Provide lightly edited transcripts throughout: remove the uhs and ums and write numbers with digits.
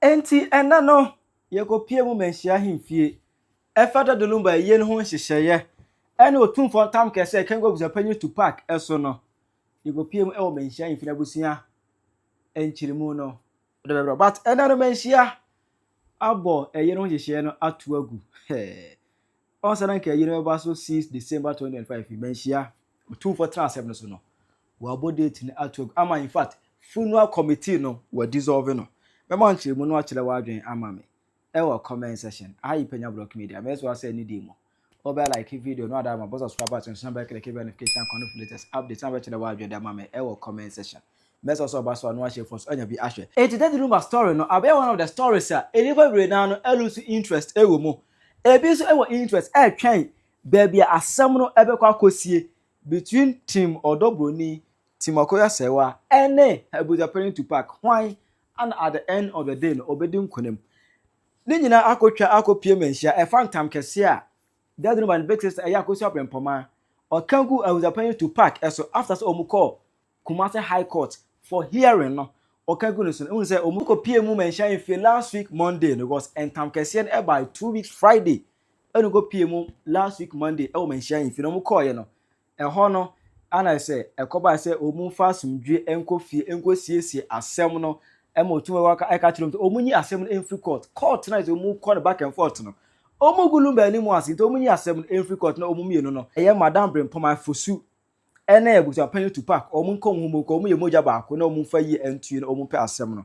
enti ena no ye go pie mu Manhyia himfie efa Daddy Lumba ye no ho hyehyeye ene Otumfuo tam kese kengo Abusuapanin to park eso no ye go pie mu e wo Manhyia himfie na busua enchirimu no but ena no Manhyia abo ye no hyehyeye no atu agu on sanan ke ye no ba so 6 December 2025 Manhyia Otumfuo transfer no so no wa body date ni atu agu ama in fact funeral committee no wa dissolve no mema nchirimu no akire wa adwen ama me ewo comment section ayi Penyah block media me so ase ni demo oba like video no ada ma boss subscribe to channel like notification con latest update na be chire wa adwen da ma me ewo comment section me so oba so no share for so anya bi ahwe it Daddy Lumba story no abe one of the stories anybody now no lose interest ewo mu ebi so ewo interest twen baby asem no ebe kwa kosie between team Odobroni team Okoya Sewa ene Abusuapanin to park why and at the end of the day no obedi nkonem ni nyina akotwa akopie Manhyia e fantam kese a Daddy Lumba big sister eya akosi abrempoma okangu Abusuapanin to park eso after so omuko Kumasi High Court for hearing no okangu no so un say omuko pie mu Manhyia himfie last week Monday no was entam kese e by 2 weeks Friday enu go pie mu last week Monday e Manhyia himfie no omuko ye no e ho no ana say ekoba say omumfa asumdwe enkofie enkosiesie asem no ema otume waka eka chiro omunyi asem no enfree court na is omu call back and forth no omugu Lumba ni mu ase nto omunyi asem no enfree court na omumie no eye madam brempoma fosu ene Abusuapanin to park omu nko humo ko omu ye moja baako na omu fa yi entue no omu pe asem no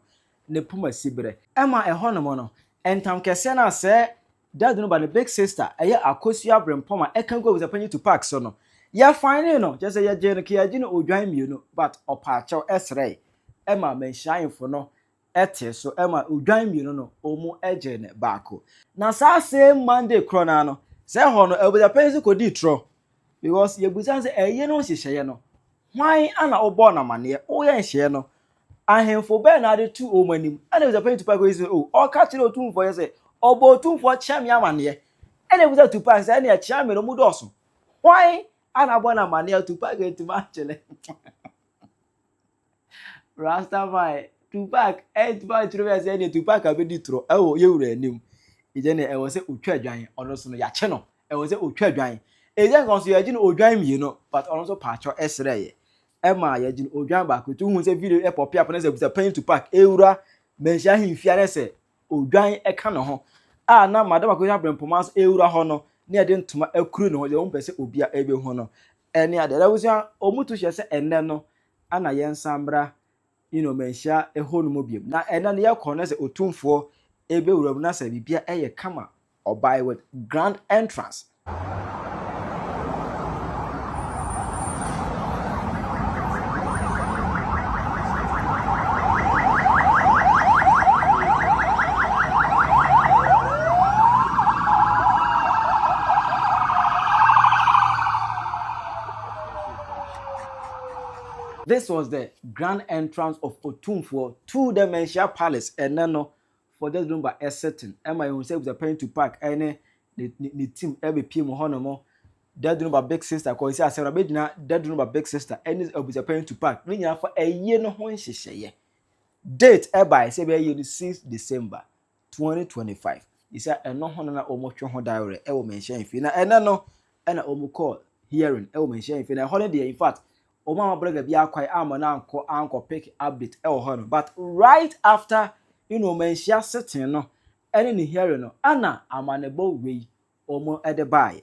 ne puma sibere ema eho no mo no entam kese na se Daddy Lumba the big sister eye akosua brempoma eka go Abusuapanin to park so no ya fine no just say ya je no ki ya ji no odwan mie no but opaacho esrei ema Manhyia info no ete so ema odwan mie no omu eje ne baako na sa same Monday krona no se ho no Abusuapanin ko di tro because ye busan se eye no hyehyeye no hwan ana obo na mane o ye nhye no ahemfo be na de tu omanim ana Abusuapanin to park go say o ka kire Otumfuo ye say obo Otumfuo chiam ya mane ana Abusuapanin to park say na ya chiam no mu doso hwan ana bona mane to park to machele Rastafari to park by true say any to park abedi tro ewo ye wura anim ije ne ewo se otwa adwan ono so no ya che no ewo se otwa adwan eje ngon so ya ji no odwan mie no but ono so paacho esreye ema ya ji no odwan ba ko tu hu se video e pop up na se Abusuapanin to park ewura Manhyia himfia na se odwan e ka no ho a na madam akoya brempoma so ewura ho no ne de ntoma akuru no ho ye ompese obia ebe ho no ene ade da wusia omutu hye se enne no ana ye nsambra Manhyia eho no mobiem na ene ne yakọ na se Otumfuo ebe wuram na se bibia eye kama obai with grand entrance. This was the grand entrance of Otumfuo to the Manhyia Palace and then for Daddy Lumba setting. Emma who said was Abusuapanin to park any the team every PM honomo Daddy Lumba big sister cause say asem be dina Daddy Lumba big sister any Abusuapanin to park we nya for a year no ho hyehyeye date by say be year 6 December 2025 you say eno ho na omotwe ho diary e wo Manhyia himfie na ena no ena omu call hearing e wo Manhyia himfie na holiday in fact Oma brother bi akwai amana anko pick update e wo ho but right after Manhyia sitting no any ni hearing no ana amanebo wei omo ede bae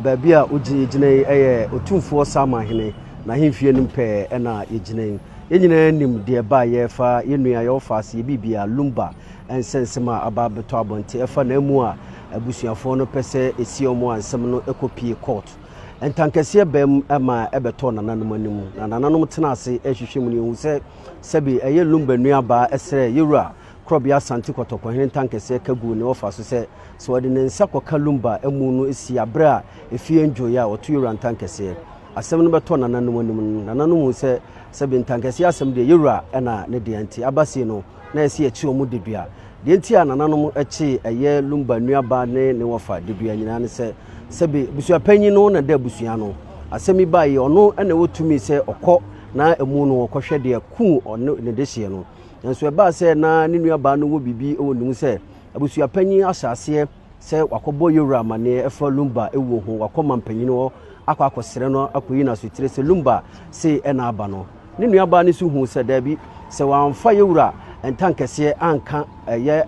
baby a ugine eye Otumfuo Asantehene na himfie nim pe na yegine yenyina nim de bae fa yenua ye ofase bibia Lumba ensensema ababeto abonte efa na mu a abusuafo no pese esi omo ansem no ekopie court entankese bem ema ebeto nananom anim na nananom tena ase ehwehwem ne hu se sebi eye Lumba nuaba esre yewura Krobia Santi Kotoko hen tankese kagu ne ofa so se so wode ne nsa koka Lumba emu no esi abra efie njoya oto yewura tankese asem no beto nananom anim nananom se sebi tankese asem de yewura na ne de anti abase no na esi echi omu dedua de anti nananom echi eye Lumba nuaba ne wofa dedua nyina ne se sebi Abusuapanin no na da abusua no asemi bae ono na wotumi se okọ na emu no okohwe de ku ono ne de hye no nso eba sɛ na ne nua ba no wo bibi o nim sɛ abusuapanyin asase sɛ wakɔbɔ yewura amane ɛfa Lumba ewo ho wakɔma mpanyin no akɔsere no akɔyi na so tire sɛ Lumba se ɛna aba no ne nua ba ne so hu sɛ dabi sɛ wamfa yewura ntankɛseɛ anka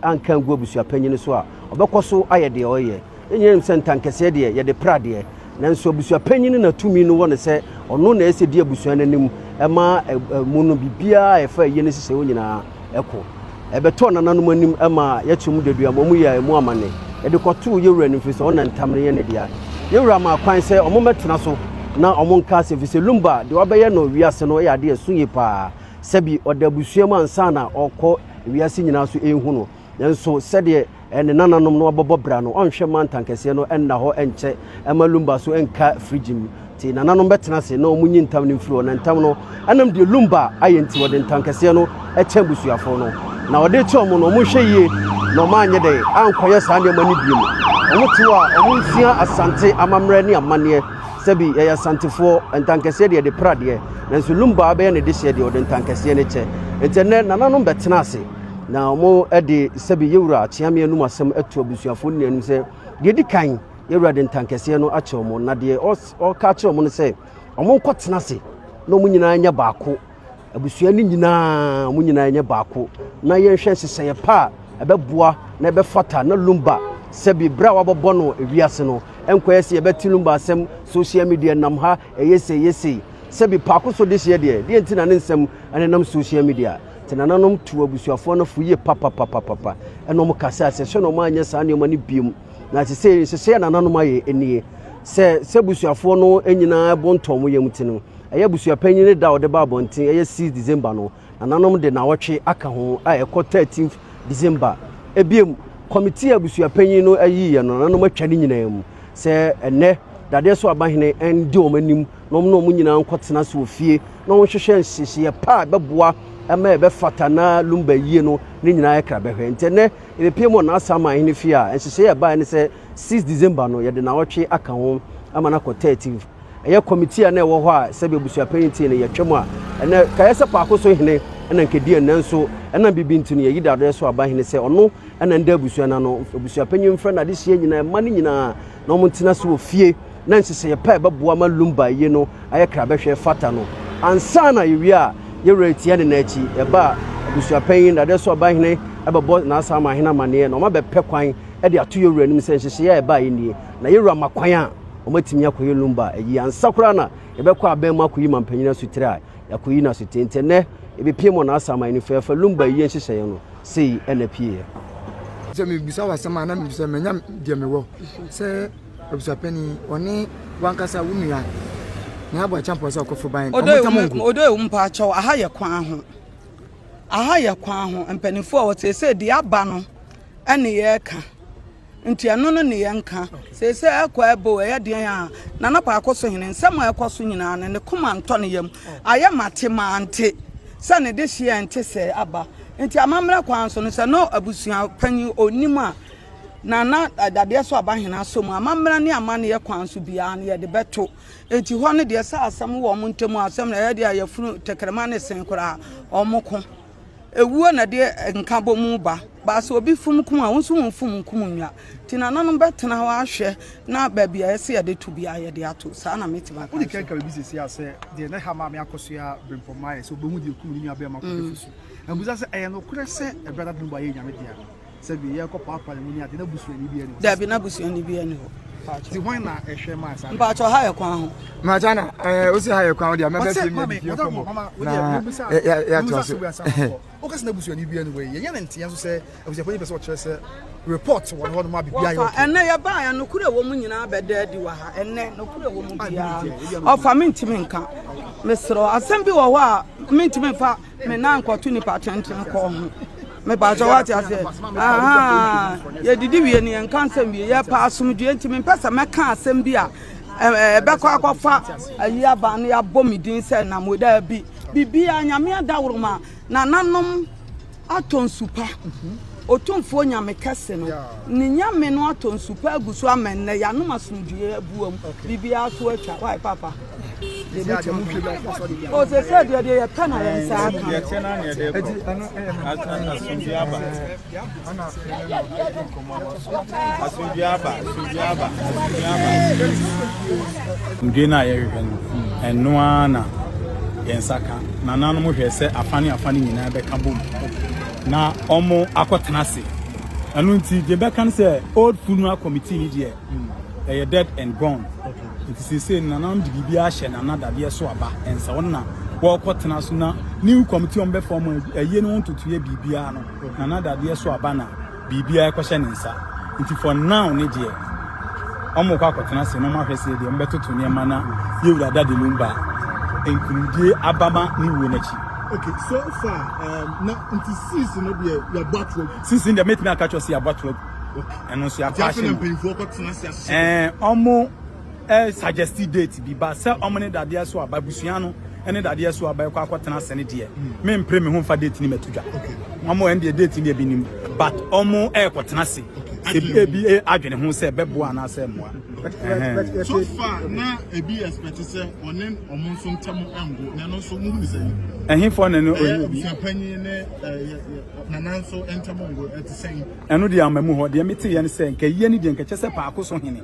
anka ngu abusuapanyin so a ɔbɛkɔ so ayɛ deɛ ɔyɛ enyem sɛ ntankɛseɛ deɛ yɛde pradeɛ nanso abusuapanyin na tumi no wɔ ne sɛ ɔno na ɛsɛ di abusua nanim ɛma mu no bibia ɛfa yɛ ne sɛ onyina ɛkɔ ɛbɛtɔ nananom anim ɛma yɛtum dedua mo mu yɛ mu amane ɛde kɔto yewura no mfisɛ ɔna ntamre yɛ ne dia yewura ma kwan sɛ ɔmo mɛtena so na ɔmo nka sɛ fisɛ Lumba de wabɛyɛ no wiase no ɛyɛ ade ɛsunye paa sɛbi ɔda abusua mu ansa na ɔkɔ wiase nyinaa so ɛnhu no nanso sɛdeɛ ne nananom no abɔbɔ bra no ɔnhwɛ mantankɛseɛ no ɛnna hɔ ɛnkyɛ ɛma Lumba so ɛnka frigim ti nananom bɛtena se na ɔmo nyi ntam no mfiri ɔna ntam no ɛnam deɛ Lumba ayɛ nti wɔde ntankɛseɛ no ɛkyɛ busuafo no na wɔde kyɛ ɔmo no ɔmo hwɛ yie na ɔmo anyɛ dɛ ankɔyɛ saa nneɛma no biem ɔmo te hɔ a ɔmo nsia asante amammerɛ ne amanneɛ sɛbi ɛyɛ asantefoɔ ntankɛseɛ deɛ de pradeɛ nanso Lumba bɛyɛ ne de hyɛ deɛ ɔde ntankɛseɛ no kyɛ nti nɛ nananom bɛtena ase na ɔmo ɛde sɛbi yewura kyeame anum asɛm atu abusuafo no anim sɛ deɛ di kan yewura de ntankɛseɛ no akyɛ ɔmo na deɛ ɔka kyerɛ ɔmo no sɛ ɔmo nkɔtena ase na ɔmo nyinaa nyɛ baako abusua no nyinaa ɔmo nyinaa nyɛ baako na yɛnhwɛ hyehyɛeɛ pa a ɛbɛboa na ɛbɛfata na Lumba sɛbi bra wabɔbɔ no ewiase no ɛnkɔyɛ sɛ yɛbɛti Lumba asɛm social media nam ha ɛyɛsɛ sɛbi paako so de hyɛ deɛ nti na ne nsɛm ɛne nam social media tenananom tu abusuafoɔ no fo yie papa ɛnom kasa sɛ hwɛ no ma anya saa nneɛma no biem na sɛ nananom ayɛ enie sɛ abusuafoɔ no nyinaa bontɔn mo yam ti no ɛyɛ abusuapanyin ne da ɔde ba abɔnten ɛyɛ 6 December no nananom de nawɔtwe aka ho a ɛkɔ 13 December ebiem committee abusuapanyin no ayi yɛ no nananom atwa ne nyinaa mu sɛ ɛnɛ dadeɛ so abahene ɛndi ɔmo anim na ɔmo nyinaa nkɔtena so ofie na ɔmo hwehwɛ nhyehyɛ pa bɛboa ɛma ɛbɛfata na Lumba yie no ne nyinaa yɛkra bɛhwɛ nti nɛ ɛbɛpie mu na asama ahene fie a nhyehyɛ yɛ ne sɛ 6 December no yɛde nawɔtwe aka ho ama na kɔ 13 ɛyɛ committee a na ɛwɔ hɔ a sɛbi abusuapanyin tie no yɛtwa mu a ɛnɛ kayɛ sɛ paako so hene ɛna nkɛdi ɛnɛ nso ɛna bibi nti no yɛyi dadeɛ so abahene sɛ ɔno ɛna nda abusua no abusuapanyin mfrɛ na de hyɛ nyinaa ma ne nyinaa na ɔmo ntena so wɔ fie na nhyehyɛ pa ɛbɛboa ma Lumba yie no ayɛkra bɛhwɛ fata no ansa na yɛwie a yewura tia ne n'akyi ɛba abusuapanyin dadeɛ so abahene ɛbɛbɔ n'asa ama ahene amaneɛ na ɔma bɛpɛ kwan ɛde ato yewura anim sɛ nhyehyɛ ɛba yɛ nie na yewura ma kwan a ɔma timi akɔyɛ Lumba ɛyi ansa koraa na yɛbɛkɔ abɛn mu akɔyi ma mpanyin asutire a yɛakɔyi na asutire nti nɛ ebipie mu n'asa ama ahene fɛfɛ Lumba yie nhyehyɛ no sei ɛna pie sɛ mebisa wasɛm a na mebisa manya deɛ mewɔ sɛ abusuapanyin ɔne wankasa wo nua na abɔ champion sɛ ɔkɔfo ban odo mpa kyɛw aha yɛ kwan ho mpanimfo a wɔte sɛ di aba no ɛne yɛka nti ɛno no ne yɛnka sɛ ɛkɔ ɛbɔ ɛyɛ deɛ a na na paako so hene nsɛm a ɛkɔ so nyinaa ne koma ntɔ ne yam ayɛ mate mante sɛ ne de hyɛ nte sɛ aba nti amammerɛ kwan so no sɛ no abusua panyin onim a na dadeɛ so abahena so mu amammerɛ ne amane yɛ kwan so bia ne yɛde bɛto enti hɔ ne deɛ sɛ asɛm wɔ mo ntam asɛm na yɛde ayɛfunu tekrema ne sen koraa ɔmo ko ewuo na de nka bɔ mu ba sɛ obi fum kum a wonso won fum kum nwa ti na nanom bɛtena hɔ ahwɛ na baabi a yɛse yɛde to bia yɛde ato saa na metima ka wodi kanka bi sisi asɛ de na ha ma me akoso ya brempoma yɛ so obohu de kum ni abɛ ma ko fusu abuza sɛ ɛyɛ no korɛ sɛ ɛbrada dum ba yɛ nyame dia sɛ bi yɛ kɔ papa ne ni ade na busuani bi ani da bi na busuani bi ani hɔ ti hwan na ehwe ma asa mpa cho ha yɛ kwan ho ma jana o si ha yɛ kwan dia mebe fi mi bi ko mo ya to so o ka se na busuani bi ani we yɛ na ntia so sɛ abusuani pɛ sɛ o kyerɛ sɛ report wɔ hɔ no ma bibia yɛ ɛnɛ yɛ ba ya no kure wɔ mu nyinaa bɛda adi wa ha ɛnɛ no kure wɔ mu bia ɔfa mentimi nka mesro asɛm bi wɔ hɔ a mentimi fa me na nkɔto nipa tenten kɔ ho me ba jo wati ase aha ye didi wie ne en kan asem wie ye pa asomdue ntimi pesa me kan asem bi a bɛkɔ akɔfa ayi aba ne abɔ midin sɛ na moda bi bibia nyame adawroma na nanom atonsupa Otumfuo nyame kese no ne nyame no atonsupa agusu amenne ya no masomdue abuam bibia so atwa wai papa o se se de pana yen sa aka ye tena ne de ko asundiaba ngena ye enwana yensaka na nanu mo hwe se afane nyina be ka bom na omo akotena se anu nti je be kan se old funeral committee ni de e dead and gone it say na nan de bibia hye na na dade so aba ensa wonna wo kotena so na new committee on be form eye no ntutu ye bibia no na na dade so aba na bibia e ko hye nsa nti for now ni de omo kwa kotena se no ma hwe se de mbe tutu ne ma na yewura Daddy Lumba enkundie abama ni wo na chi. Okay, so far, into season no be your battle. Since in the meeting I catch us your battle. And also your passion. Omo suggested date be ba say omo ne dade so ababusua no ene dade so abai kwa kwatena sene de. Me mpre me ho fa date ni metudwa. Omo end the date ni ebinim but omo kwatena se. Ebi adwene ho se bebo ana se moa. So far na ebi expect say onen omo nso ntamo engo na no so mu say ehin for na no obi panyin ne na nanso ntamo engo eti say eno de amamu ho de mete ye ne se nka ye ne de nka chese paako so hene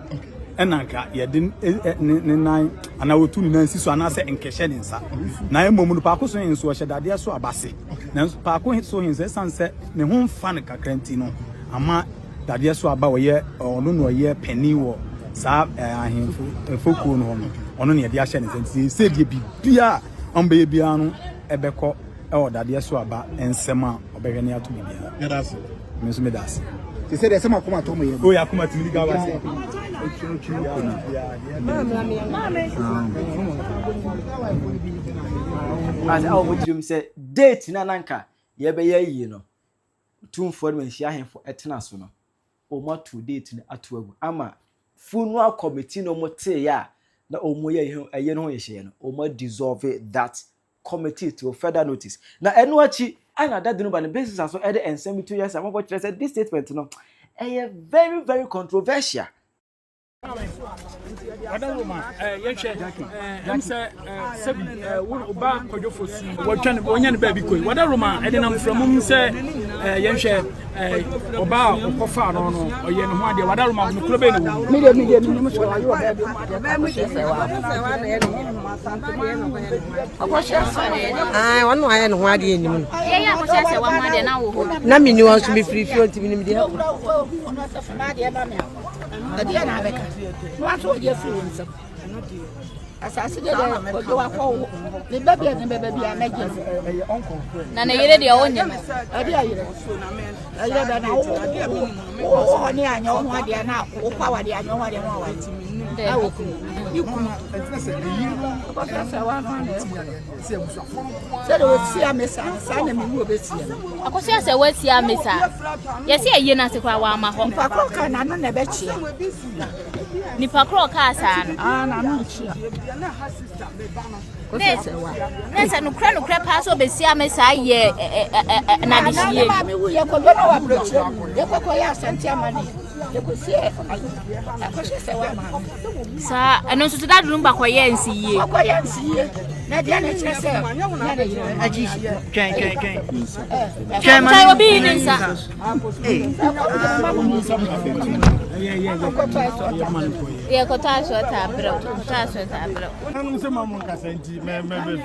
enanka ye de ne nan ana otu ni nan siso ana se nkehye ne nsa na emom no paako so hene so hye dade so abase na paako so hene se sanse ne ho mfa ne kakranti no ama dade so aba wo ye ono no ye penny wo sa ahemfo foku no hono ono ne de ahye ne senti se de bibia ambe bia no ebekọ e dade so aba ensema obehwe ne ato bibia yadase me so me das se se de se makoma to mo ye o ya kuma timi ga wa se as I would dream say date na nanka ye be ye yi no Otumfuo Manhyia ahemfo etena so no o ma to date ni ato agu ama funeral committee no mote ya na omo ye no ye no omo dissolve that committee to further notice na eno achi ana Daddy Lumba ne basis aso e de ensem 2 years am go kire say this statement no very very controversial. Daddy Lumba yenche say oba kodofo su wotwa ne onya ne ba bi koi Daddy Lumba e de nam from say yenche oba okofa no no oye ne ho ade Daddy Lumba no kuro be no media no so ayo ba bi wanu aye no ho ade enim no ye ya ko se wa ho ade na wo ho na mini wan so be free ntimi nim de ade na abeka no aso je free nsam asase de ko wa ko ni bebia ni bebia na je na ne yire de o nya ade ayire ayire da na o ni anya ho ade na o kwa wa de anya ho ade ho wa ntimi awo ku ikuma entina se yi ko se wa no se Abusuapanin se de o si amesa sa na me wu obesi akosi ase wa si amesa ye se ayi na se kwa wa ma ho pa ko ka na no na be chia ni pa ko ka sa no na no chia nesa no kra pa so be si amesa ye na de sie na me wu ye ko be na wa bloche ye ko ya Asante amani ye ko si akosi se wa ma sa eno so Daddy Lumba ko ye nsiye na dia na chese na de aji ken obi ni nsa ye ko ta so ta bro anu se mamu kasenti me be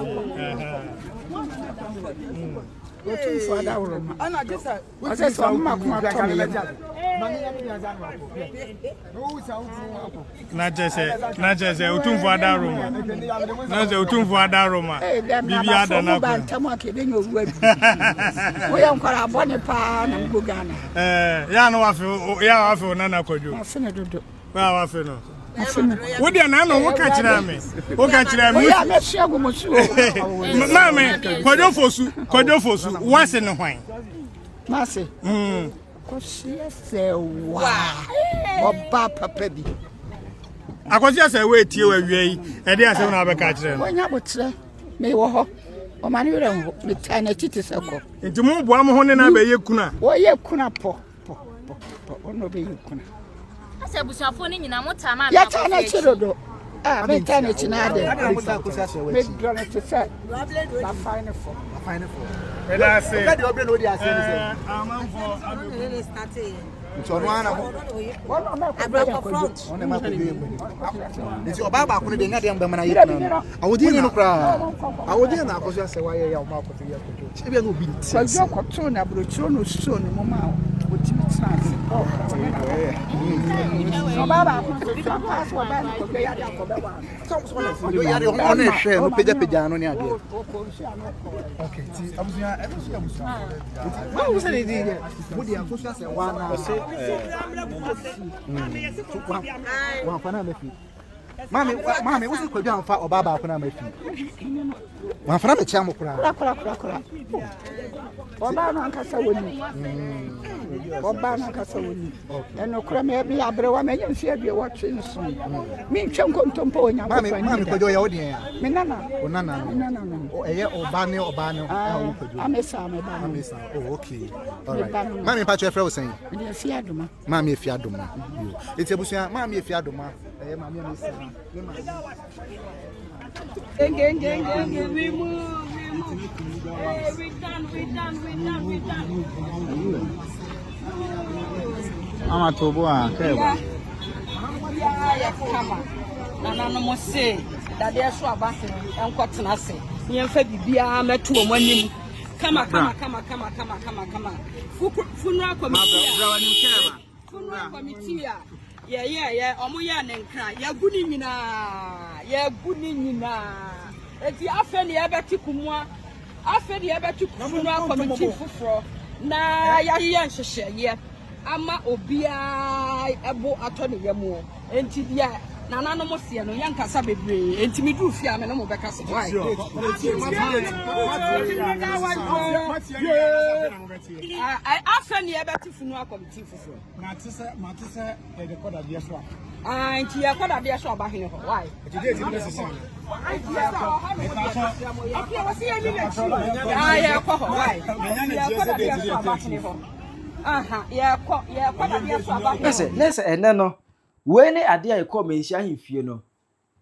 Otumfuo adaworo ana jesa ose so mma kuma to me na jese Otumfuo adaroma na je Otumfuo adaroma bibia da na ba ntamu akebe nyo owu adu wo ya nkora abone pa na mgo Ghana ya no wafe na na kwadwo afene dodo wa wafe no wo dia na no wo ka kire me ya me hia mo su mama kwadwo fosu wase ne hwan mase ko se wa oba papa bi akosi ase we tie wa wiei e de ase na abeka kire no wonya botre me wo ho o mani were ho me tana titi seko nti mo boa mo ho ne na be ye kuna wo ye kuna po ono be ye kuna ase Abusuapanin nyina mota ma ya tana chirodo me tell it na de. I'm going to say Me drone to say. La fine for. When I say, the open what they are saying. I'm for So no ana front. on the map it's your baba ko de nya dem be mana yɛ na awodi no kra awodi na akoso say why ya o ma ko fi ya ko e be no bi So you control na brocho no so no mama o timi chance. So baba ko pass wa ba ko be ya de akobewa. so yo ya de on hwɛ no peja no ne ade okay ti abusua ma wo se di mo di akoso say wa na wa fa na mafi mami wo se kwadwa amfa oba ba ko na mafi wa fa na me chia mo kura Oba no ankasa woni. Oba no ankasa woni. Eno kura me bi abre wa me nyamfi abie wa twe nso. Me ntwe nkontompo onya ko fa. Mami kwadwa ya wodi ya. Me nana. O nana. O eye oba ne a wo kwadwa. Amesa me ba. Amesa. Oh okay. All right. Mami pa twe frɛ wo sen. Me dey fi adoma. Mami efi adoma. Eti abusua mami efi adoma. Mami amesa. Enge we move. Hey, we done. Ama tobo a keba. Ya kama. Na no mo say dade so abase enkotena se. Yemfa bibia meto mo anim. Kama. Funra committee. Funra committee a. Yeah. Omo ya nenkra. Ya guni nyina. Eti afeni ebeti kumwa. Afeni ebeti funra committee fufro. Na ya nhyehyɛ ye. Ama obia ebo atɔ ne yam enti dia nana no mo se no yankasa bebre enti me du fia me no mo bɛka se why I afa ne ebeti funu akomiti fufuro na tese e de koda dia so enti ya koda dia so aba hene ho why enti dey tin se so ya ko ho why ya koda dia so aba hene ho ya koda dia so aba hene Nese ene no we ne ade a ekọ Manhyia ahemfie no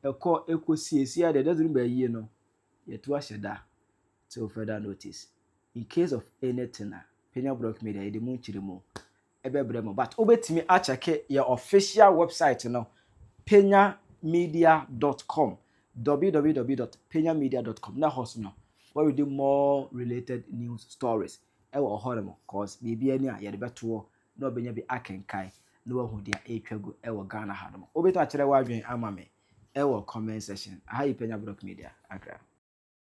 ekọ ekosiesia de dazuru ba yie no yetu ahyeda till further notice in case of anything Penyah Block Media ede mu nchiremu ebebremo but obetimi a check your official website no penyahmedia.com www.penyahmedia.com na host no where we do more related news stories ewo horemo cause bibi ani a yede beto no benya bi akenkai no wahu dia etwago ewo Ghana hadom obeto a kire wadwen ama me ewo comment section aha Penyah Block Media agra